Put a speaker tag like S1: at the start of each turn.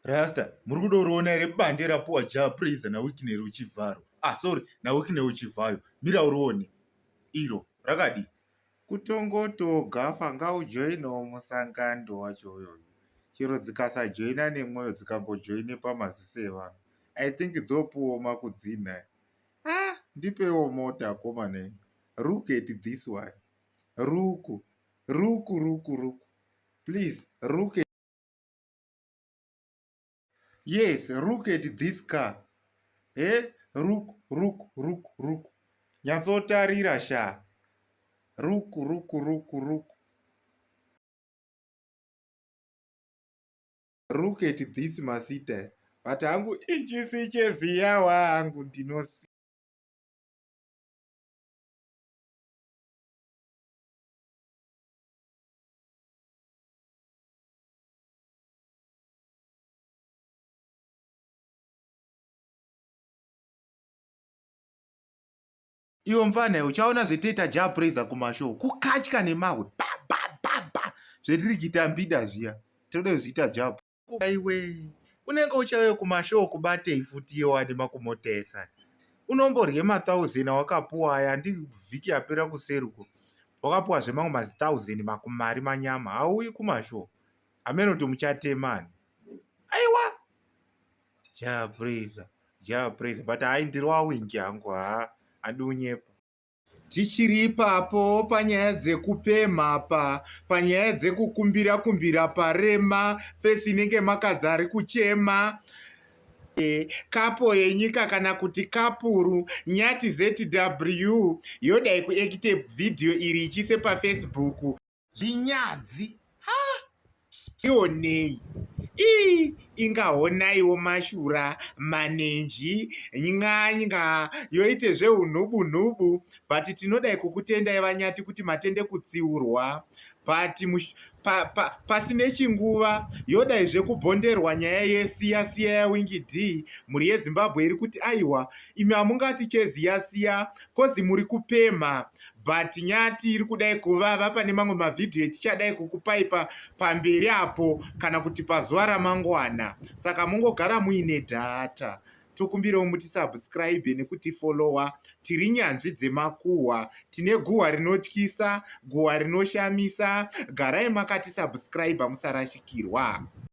S1: Rasta, muri kudoroona here bande rapuwa japraiser nawikine uchivharo. Sorry, nawikine uchivhayo. Mira urione. Iro, rakadi.
S2: Kutongotoga ngaujoinawo musangando wacho uyoyo. Chero dzikasajoina nemwoyo dzikangojoine pamaziso evanhu. I think dzopuwo makudzina. Ndipewo mota komane. Look at this one. Ruku. Please, look at. Yes, look at this car. Ruku. Nyatsotarira sha. Ruku. Look at this masita. But hangu ichisicheziya wangu ndinosi.
S1: Iwo mfana uchaona zvetoita japraiser kumashow kukatya nemawe zvetiri kuita mbida zviya tinoda kuzviita jab. Aiwe unenge uchauya kumashow kubatei futi yewani makumotesa unomborye ma1000 wakapuwa aya ndivhiki yapera kuseruko wakapuwa zvemamwe ma1000 makumari manyama hauyi kumashow amene kuti muchatemani. Aiwa japraiser but hai ndiri wawingi hangu adunyepa. Tichiri ipapo panyaya dzekupemha panyaya dzekukumbira parema fesi inenge makadzari kuchema. Kapo yenyika kana kuti kapuru nyati ZW yodai kuekite vhidhiyo iri ichise pafacebook. Zvinyadzi ionei ingahonaiwo mashura manenji nyanga yoite zveunhubu but tinodai kukutendai vanyati kuti matende kutsiurwa but pasine chinguva yodai zvekubhonderwa nyaya yesiya yawingi D muri yeZimbabwe iri kuti aiwa imi hamungati cheziya kozi muri kupemha but nyati iri kudai kuvava pane mamwe mavhidhiyo etichadai kukupai pamberi apo kana kuti pazuva ramangwana. Saka mungogara muine dhata. Tokumbirawo muti subscribe nekuti followa. Tiri nyanzvi dzemakuhwa, tine guhwa rinotyisa, guhwa rinoshamisa. Garai makati subscribe musarashikirwa.